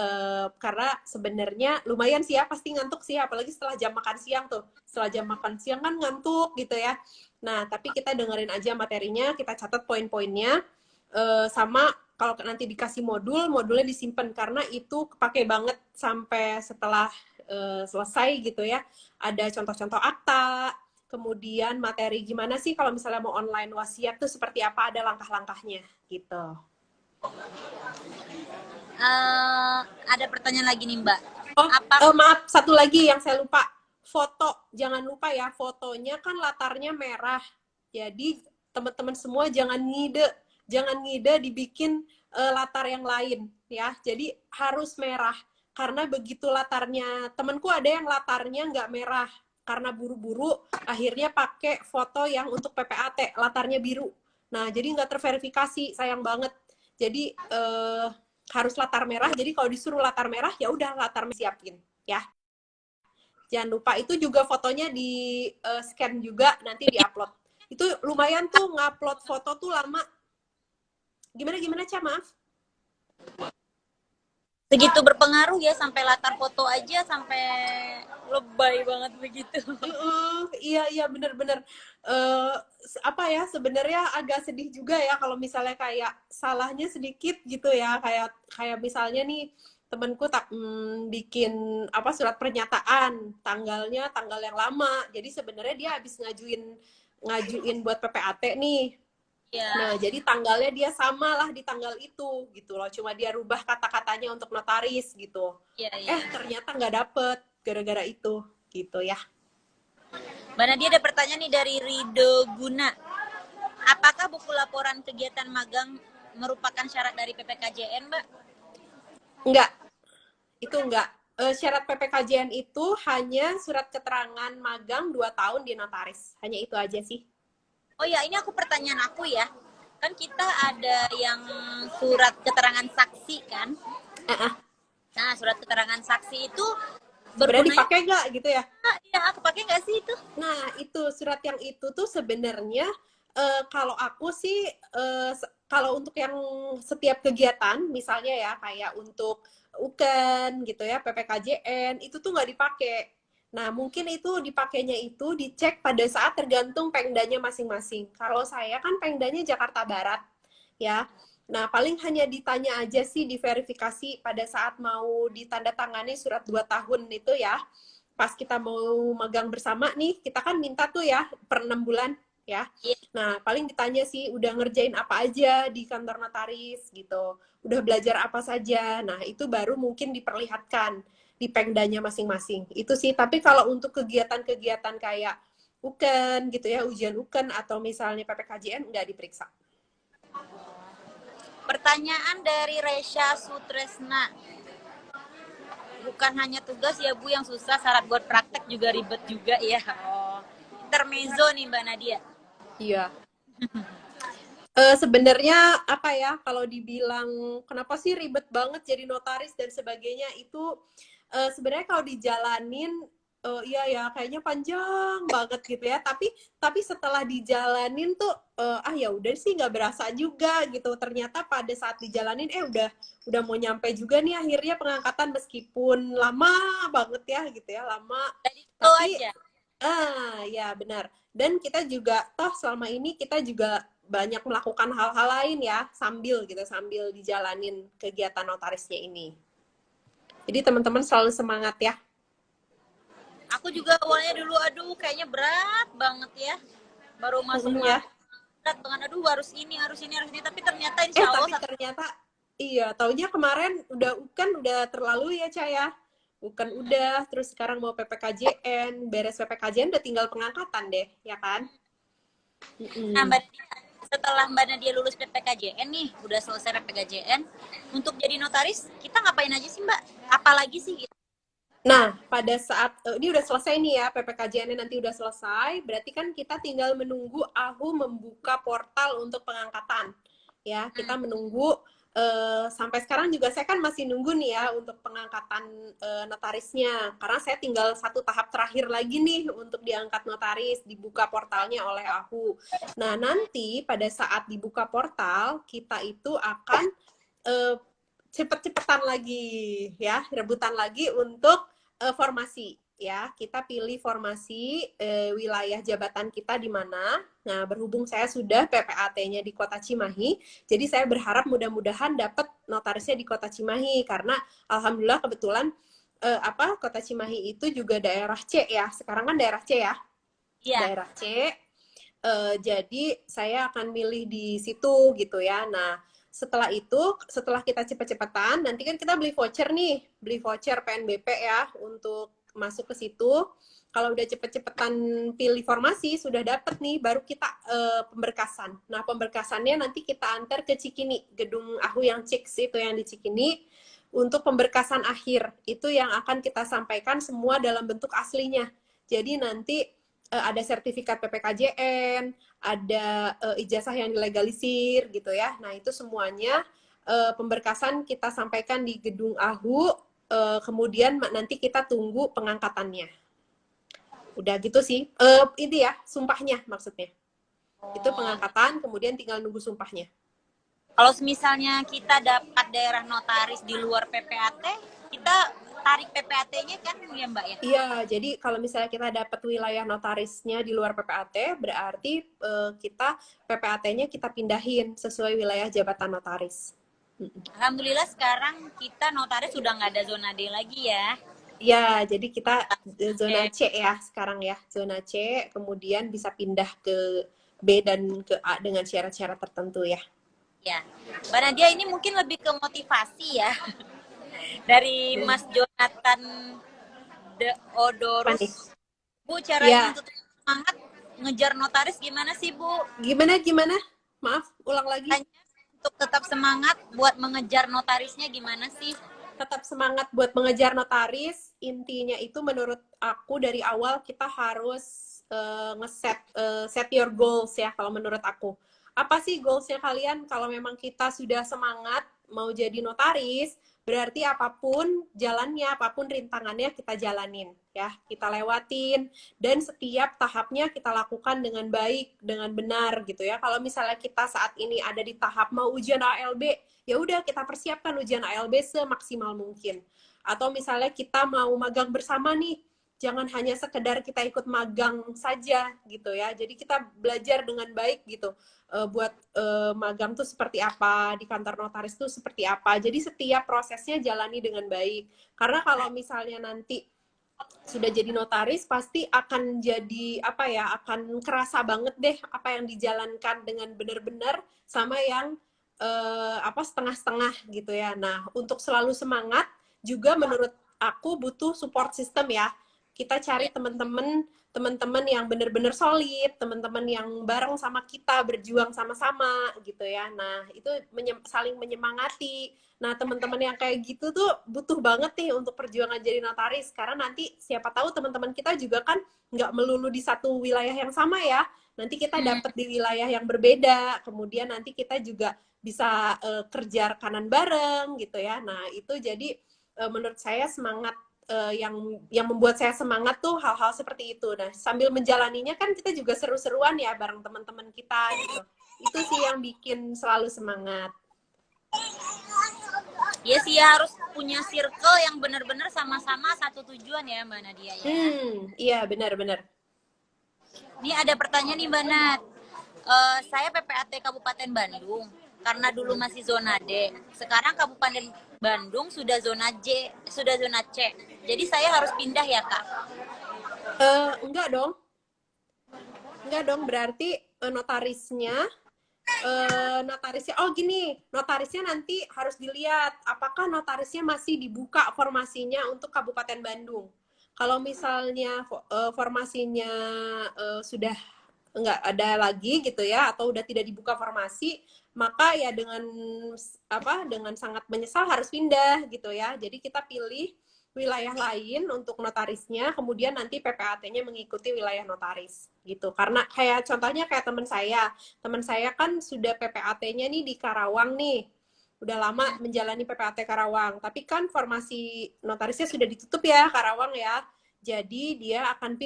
karena sebenarnya lumayan sih ya, pasti ngantuk sih, apalagi setelah jam makan siang tuh. Setelah jam makan siang kan ngantuk gitu ya. Nah, tapi kita dengerin aja materinya, kita catat poin-poinnya, sama kalau nanti dikasih modul, modulnya disimpan karena itu kepake banget sampai setelah selesai gitu ya. Ada contoh-contoh akta, kemudian materi gimana sih kalau misalnya mau online wasiat tuh seperti apa, ada langkah-langkahnya gitu. Ada pertanyaan lagi nih Mbak. Maaf, satu lagi yang saya lupa. Foto, jangan lupa ya, fotonya kan latarnya merah. Jadi teman-teman semua jangan ngide dibikin latar yang lain ya. Jadi harus merah. Karena begitu latarnya, temanku ada yang latarnya nggak merah. Karena buru-buru, akhirnya pakai foto yang untuk PPAT, latarnya biru. Nah, jadi nggak terverifikasi, sayang banget. Jadi harus latar merah. Jadi kalau disuruh latar merah, ya udah latar siapin ya. Jangan lupa itu juga fotonya di scan juga nanti diupload. Itu lumayan tuh ngupload foto tuh lama. Gimana Ca, maaf? Segitu berpengaruh ya, sampai latar foto aja sampai lebay banget begitu. Iya bener-bener apa ya, sebenarnya agak sedih juga ya kalau misalnya kayak salahnya sedikit gitu ya, kayak misalnya nih temenku bikin apa surat pernyataan tanggalnya tanggal yang lama, jadi sebenarnya dia habis ngajuin buat PPAT nih. Ya. Nah, jadi tanggalnya dia samalah di tanggal itu gitu loh. Cuma dia rubah kata-katanya untuk notaris gitu. Ya, ya. Ternyata nggak dapet gara-gara itu gitu ya. Mbak Nadia ada pertanyaan nih dari Rido Guna. Apakah buku laporan kegiatan magang merupakan syarat dari PPKJN, Mbak? Enggak. Itu enggak. Syarat PPKJN itu hanya surat keterangan magang 2 tahun di notaris. Hanya itu aja sih. Oh ya, ini pertanyaan aku ya. Kan kita ada yang surat keterangan saksi kan? Nah, surat keterangan saksi itu sebenarnya dipakai nggak gitu ya? Iya, kepake nggak sih itu? Nah, itu surat yang itu tuh sebenarnya kalau aku sih kalau untuk yang setiap kegiatan misalnya ya kayak untuk UKEN gitu ya, PPKJN itu tuh nggak dipakai. Nah, mungkin itu dipakainya itu dicek pada saat tergantung pengdanya masing-masing. Kalau saya kan pengdanya Jakarta Barat ya. Nah, paling hanya ditanya aja sih, diverifikasi pada saat mau ditandatangani surat 2 tahun itu ya. Pas kita mau magang bersama nih, kita kan minta tuh ya per 6 bulan ya. Nah, paling ditanya sih udah ngerjain apa aja di kantor notaris gitu. Udah belajar apa saja. Nah, itu baru mungkin diperlihatkan di pengdanya masing-masing. Itu sih, tapi kalau untuk kegiatan-kegiatan kayak UKEN gitu ya, ujian UKEN atau misalnya PPKJN nggak diperiksa. Pertanyaan dari Resya Sutresna. Bukan hanya tugas ya Bu yang susah, syarat buat praktek juga ribet juga ya. Oh, intermezzo nih Mbak Nadia. Iya. Sebenarnya apa ya, kalau dibilang kenapa sih ribet banget jadi notaris dan sebagainya itu sebenarnya kalau dijalanin iya ya kayaknya panjang banget gitu ya, tapi setelah dijalanin tuh ya udah sih nggak berasa juga gitu. Ternyata pada saat dijalanin udah mau nyampe juga nih akhirnya pengangkatan, meskipun lama banget ya gitu ya, lama. Tapi aja. Ya benar. Dan kita juga toh selama ini kita juga banyak melakukan hal-hal lain ya sambil dijalanin kegiatan notarisnya ini. Jadi teman-teman selalu semangat ya. Aku juga awalnya dulu kayaknya berat banget ya. Baru masuk ya. Berat banget, harus ini, tapi ternyata insya Allah ternyata iya, taunya kemarin udah terlalu ya Caya. Bukan udah, terus sekarang mau PPKJN, beres PPKJN udah tinggal pengangkatan deh, ya kan? Nah, Mbak, setelah Mbak Nadia lulus PPKJN nih, udah selesai PPKJN, untuk jadi notaris kita ngapain aja sih Mbak? Apalagi sih gitu? Nah, pada saat ini udah selesai nih ya, PPKJN nanti udah selesai, berarti kan kita tinggal menunggu AHU membuka portal untuk pengangkatan. Ya, kita menunggu sampai sekarang juga saya kan masih nunggu nih ya untuk pengangkatan notarisnya. Karena saya tinggal satu tahap terakhir lagi nih untuk diangkat notaris, dibuka portalnya oleh AHU. Nah, nanti pada saat dibuka portal, kita itu akan cepet-cepetan lagi ya, rebutan lagi untuk formasi ya. Kita pilih formasi wilayah jabatan kita di mana. Nah, berhubung saya sudah PPAT-nya di Kota Cimahi, jadi saya berharap mudah-mudahan dapat notarisnya di Kota Cimahi karena alhamdulillah kebetulan Kota Cimahi itu juga daerah C ya. Sekarang kan daerah C ya. Iya. Daerah C. Jadi saya akan milih di situ gitu ya. Nah, setelah itu, setelah kita cepet-cepetan, nanti kan kita beli voucher nih, beli voucher PNBP ya untuk masuk ke situ. Kalau udah cepet-cepetan pilih formasi, sudah dapet nih, baru kita pemberkasan. Nah, pemberkasannya nanti kita antar ke Cikini, gedung AHU yang Cix itu yang di Cikini, untuk pemberkasan akhir. Itu yang akan kita sampaikan semua dalam bentuk aslinya. Jadi nanti ada sertifikat PPKJN, ada ijazah yang dilegalisir gitu ya. Nah, itu semuanya pemberkasan kita sampaikan di gedung AHU, kemudian nanti kita tunggu pengangkatannya. Udah gitu sih. Ini ya, sumpahnya maksudnya. Itu pengangkatan, kemudian tinggal nunggu sumpahnya. Kalau misalnya kita dapat daerah notaris di luar PPAT, kita tarik PPAT-nya kan ya Mbak ya? Iya, jadi kalau misalnya kita dapat wilayah notarisnya di luar PPAT, berarti kita PPAT-nya kita pindahin sesuai wilayah jabatan notaris. Alhamdulillah sekarang kita notaris sudah nggak ada zona D lagi ya. Ya, jadi kita zona C ya sekarang ya, zona C, kemudian bisa pindah ke B dan ke A dengan syarat-syarat tertentu ya. Ya, Mbak Nadia ini mungkin lebih ke motivasi ya dari Mas Jonathan De Odorus. Bu, caranya untuk semangat ngejar notaris gimana sih Bu? Gimana? Maaf, ulang lagi. Untuk tetap semangat buat mengejar notarisnya gimana sih? Tetap semangat buat mengejar notaris, intinya itu menurut aku dari awal kita harus ngeset set your goals ya kalau menurut aku. Apa sih goalsnya kalian? Kalau memang kita sudah semangat mau jadi notaris, berarti apapun jalannya, apapun rintangannya kita jalanin ya, kita lewatin dan setiap tahapnya kita lakukan dengan baik, dengan benar gitu ya. Kalau misalnya kita saat ini ada di tahap mau ujian ALB, ya udah kita persiapkan ujian ALB semaksimal mungkin. Atau misalnya kita mau magang bersama nih, jangan hanya sekedar kita ikut magang saja gitu ya. Jadi kita belajar dengan baik gitu. Buat magang tuh seperti apa, di kantor notaris tuh seperti apa. Jadi setiap prosesnya jalani dengan baik. Karena kalau misalnya nanti sudah jadi notaris pasti akan jadi apa ya, akan kerasa banget deh apa yang dijalankan dengan benar-benar sama yang setengah-setengah gitu ya. Nah, untuk selalu semangat juga menurut aku butuh support system ya. Kita cari teman-teman yang benar-benar solid, teman-teman yang bareng sama kita, berjuang sama-sama gitu ya. Nah, itu saling menyemangati. Nah, teman-teman yang kayak gitu tuh butuh banget nih untuk perjuangan jadi notaris. Karena nanti siapa tahu teman-teman kita juga kan nggak melulu di satu wilayah yang sama ya. Nanti kita dapat di wilayah yang berbeda. Kemudian nanti kita juga bisa kerja rekanan bareng gitu ya. Nah, itu jadi menurut saya semangat yang membuat saya semangat tuh hal-hal seperti itu. Nah, sambil menjalaninya kan kita juga seru-seruan ya bareng teman-teman kita gitu. Itu sih yang bikin selalu semangat. Iya sih ya, harus punya circle yang benar-benar sama-sama satu tujuan ya Mbak Nadia ya. Iya benar-benar. Ini ada pertanyaan nih Mbak Nat. Saya PPAT Kabupaten Bandung karena dulu masih zona D. Sekarang Kabupaten Bandung sudah zona C. Jadi saya harus pindah ya Kak? Enggak dong. Berarti notarisnya notarisnya nanti harus dilihat apakah notarisnya masih dibuka formasinya untuk Kabupaten Bandung. Kalau misalnya formasinya sudah nggak ada lagi gitu ya, atau udah tidak dibuka formasi, maka ya dengan sangat menyesal harus pindah gitu ya. Jadi kita pilih wilayah lain untuk notarisnya, kemudian nanti PPAT-nya mengikuti wilayah notaris gitu. Karena kayak contohnya kayak teman saya kan sudah PPAT-nya nih di Karawang nih, udah lama menjalani PPAT Karawang, tapi kan formasi notarisnya sudah ditutup ya Karawang ya. Jadi dia akan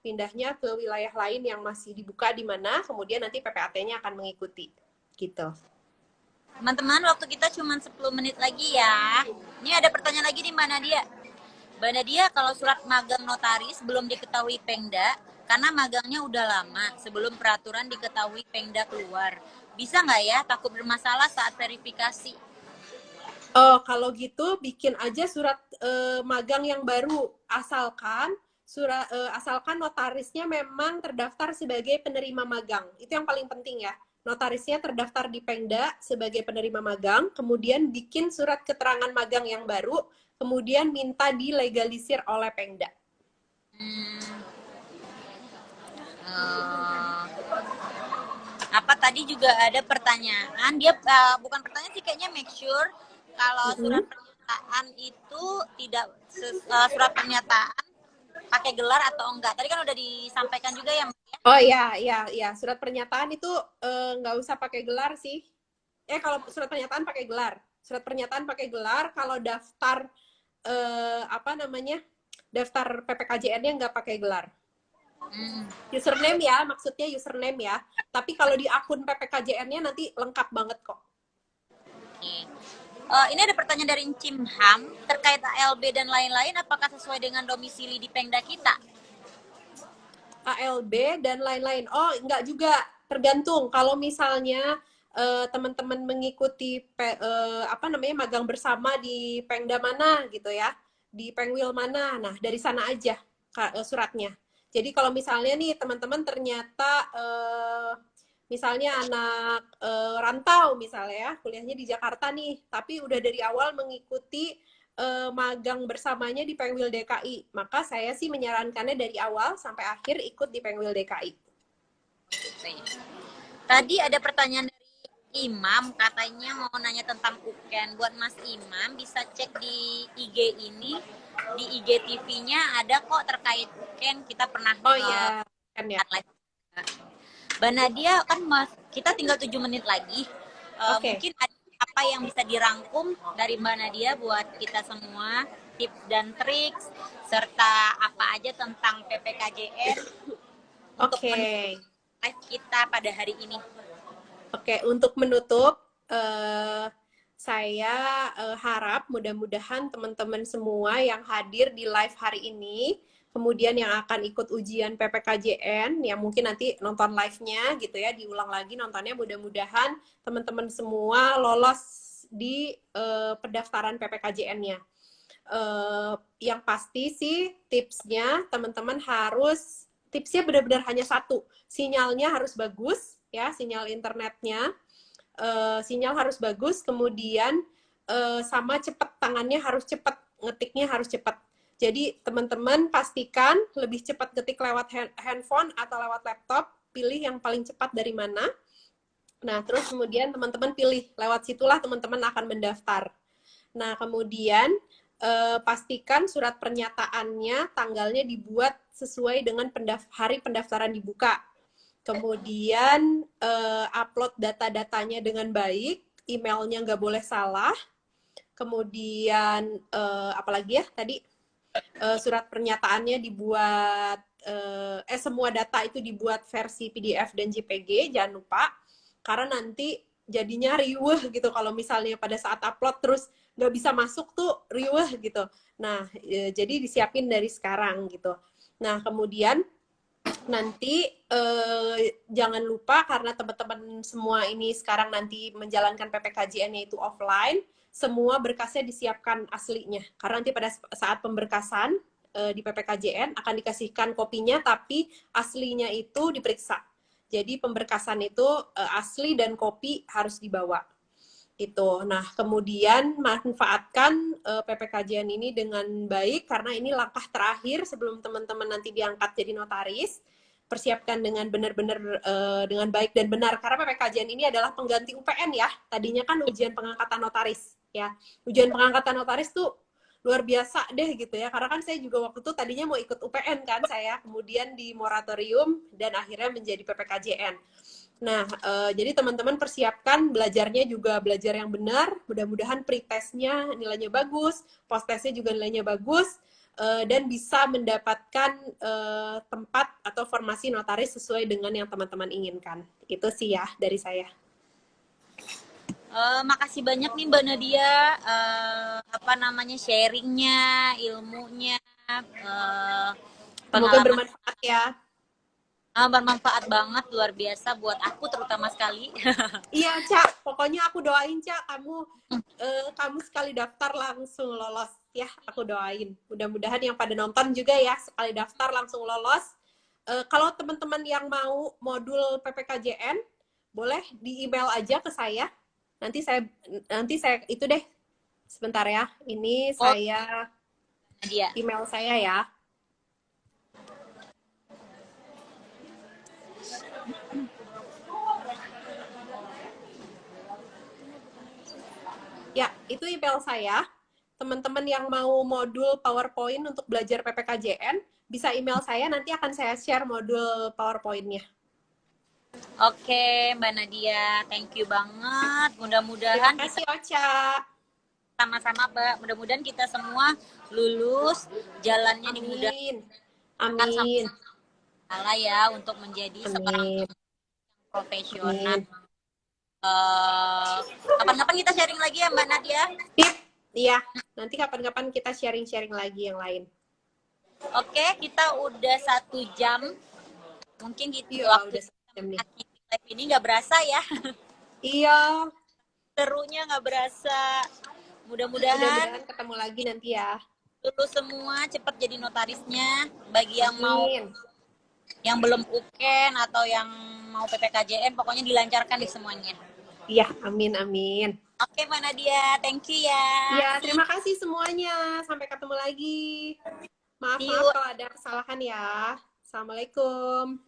pindahnya ke wilayah lain yang masih dibuka di mana, kemudian nanti PPAT-nya akan mengikuti gitu. Teman-teman, waktu kita cuma 10 menit lagi ya. Ini ada pertanyaan lagi nih, Mbak Nadia. Mbak Nadia, kalau surat magang notaris belum diketahui Pemda, karena magangnya udah lama sebelum peraturan diketahui Pemda keluar. Bisa nggak ya, takut bermasalah saat verifikasi? Oh, kalau gitu bikin aja surat magang yang baru, asalkan notarisnya memang terdaftar sebagai penerima magang. Itu yang paling penting ya. Notarisnya terdaftar di Pemda sebagai penerima magang, kemudian bikin surat keterangan magang yang baru, kemudian minta dilegalisir oleh Pemda. Apa tadi juga ada pertanyaan, dia bukan pertanyaan sih, kayaknya make sure kalau surat pernyataan itu tidak surat pernyataan pakai gelar atau enggak. Tadi kan udah disampaikan juga ya, Mbak ya? Oh ya, surat pernyataan itu nggak usah pakai gelar sih. Kalau surat pernyataan pakai gelar. Surat pernyataan pakai gelar, kalau daftar daftar PPKJN-nya nggak pakai gelar. Username ya, maksudnya username ya. Tapi kalau di akun PPKJN-nya nanti lengkap banget kok. Ini ada pertanyaan dari Cim Ham terkait ALB dan lain-lain, apakah sesuai dengan domisili di Pemda kita? ALB dan lain-lain. Oh, enggak juga. Tergantung. Kalau misalnya teman-teman mengikuti magang bersama di Pemda mana gitu ya, di Pengwil mana. Nah, dari sana aja suratnya. Jadi kalau misalnya nih teman-teman ternyata misalnya anak rantau misalnya ya, kuliahnya di Jakarta nih, tapi udah dari awal mengikuti magang bersamanya di Pengwil DKI, maka saya sih menyarankannya dari awal sampai akhir ikut di Pengwil DKI. Tadi ada pertanyaan dari Imam, katanya mau nanya tentang UKEN. Buat Mas Imam, bisa cek di IG ini, di IG TV-nya ada kok terkait UKEN. Kita pernah kan ya. Mbak Nadia, kan kita tinggal 7 menit lagi. Mungkin ada apa yang bisa dirangkum dari Mbak Nadia buat kita semua, tips dan trik, serta apa aja tentang PPKJN untuk live kita pada hari ini. Untuk menutup, saya harap mudah-mudahan teman-teman semua yang hadir di live hari ini, kemudian yang akan ikut ujian PPKJN, yang mungkin nanti nonton live-nya gitu ya, diulang lagi nontonnya, mudah-mudahan teman-teman semua lolos di pendaftaran PPKJN-nya. Yang pasti sih tipsnya, teman-teman tipsnya benar-benar hanya satu, sinyalnya harus bagus, ya, sinyal internetnya, sinyal harus bagus, kemudian sama cepat, tangannya harus cepat, ngetiknya harus cepat. Jadi teman-teman pastikan lebih cepat ketik lewat handphone atau lewat laptop, pilih yang paling cepat dari mana. Nah, terus kemudian teman-teman pilih, lewat situlah teman-teman akan mendaftar. Nah, kemudian pastikan surat pernyataannya tanggalnya dibuat sesuai dengan hari pendaftaran dibuka. Kemudian upload data-datanya dengan baik, emailnya nggak boleh salah. Kemudian apalagi ya tadi, surat pernyataannya dibuat, semua data itu dibuat versi PDF dan JPG, jangan lupa. Karena nanti jadinya riweh gitu kalau misalnya pada saat upload terus nggak bisa masuk tuh riweh gitu. Nah, jadi disiapin dari sekarang gitu. Nah, kemudian nanti jangan lupa, karena teman-teman semua ini sekarang nanti menjalankan PPKJN-nya itu offline, semua berkasnya disiapkan aslinya. Karena nanti pada saat pemberkasan di PPKJN akan dikasihkan kopinya, tapi aslinya itu diperiksa. Jadi pemberkasan itu asli dan kopi harus dibawa. Itu. Nah, kemudian manfaatkan PPKJN ini dengan baik, karena ini langkah terakhir sebelum teman-teman nanti diangkat jadi notaris. persiapkan dengan benar-benar dengan baik dan benar, karena PPKJN ini adalah pengganti UPN ya. Tadinya kan ujian pengangkatan notaris ya. Ujian pengangkatan notaris tuh luar biasa deh gitu ya, karena kan saya juga waktu itu tadinya mau ikut UPN kan saya, kemudian di moratorium dan akhirnya menjadi PPKJN. Nah, jadi teman-teman persiapkan belajarnya juga belajar yang benar, mudah-mudahan pretestnya nilainya bagus, posttestnya juga nilainya bagus, dan bisa mendapatkan tempat atau formasi notaris sesuai dengan yang teman-teman inginkan. Itu sih ya dari saya. Makasih banyak nih Mbak Nadia, apa namanya, sharingnya, ilmunya, Semoga pengalaman. bermanfaat ya. Bermanfaat banget, luar biasa buat aku terutama sekali. Iya, Cak. Pokoknya aku doain, Cak, kamu sekali daftar langsung lolos ya. Aku doain. Mudah-mudahan yang pada nonton juga ya sekali daftar langsung lolos. Kalau teman-teman yang mau modul PPKJN, boleh di email aja ke saya. Nanti saya itu deh. Sebentar ya. Ini Oh, saya Nadia. email saya ya. Ya, itu email saya. Teman-teman yang mau modul PowerPoint untuk belajar PPKJN, bisa email saya, nanti akan saya share modul PowerPoint-nya. Oke, Mbak Nadia, thank you banget. Terima Mudah-mudahan kita kasih, Ocha. sama-sama, Mbak. Mudah-mudahan kita semua lulus, jalannya Amin. dimudahkan sampai Amin. salah ya untuk menjadi seorang Amin. profesional. Amin. Kapan-kapan kita sharing lagi ya, Mbak Nadia. Tip. Iya, nanti kapan-kapan kita sharing-sharing lagi yang lain. Oke, kita udah 1 jam. Mungkin gitu Iya, waktu udah 1 jam nih. live ini nggak berasa ya. Iya. Serunya nggak berasa. Mudah-mudahan Mudah-mudahan ketemu lagi nanti ya. lulus semua cepat jadi notarisnya. Bagi yang mau, Amin. yang belum UKEN atau yang mau PPKJN, pokoknya dilancarkan di semuanya. Iya, amin, amin. Oke, Mbak Nadia, thank you ya. Ya, terima kasih semuanya. Sampai ketemu lagi. See Maaf-maaf you. kalau ada kesalahan ya. Assalamualaikum.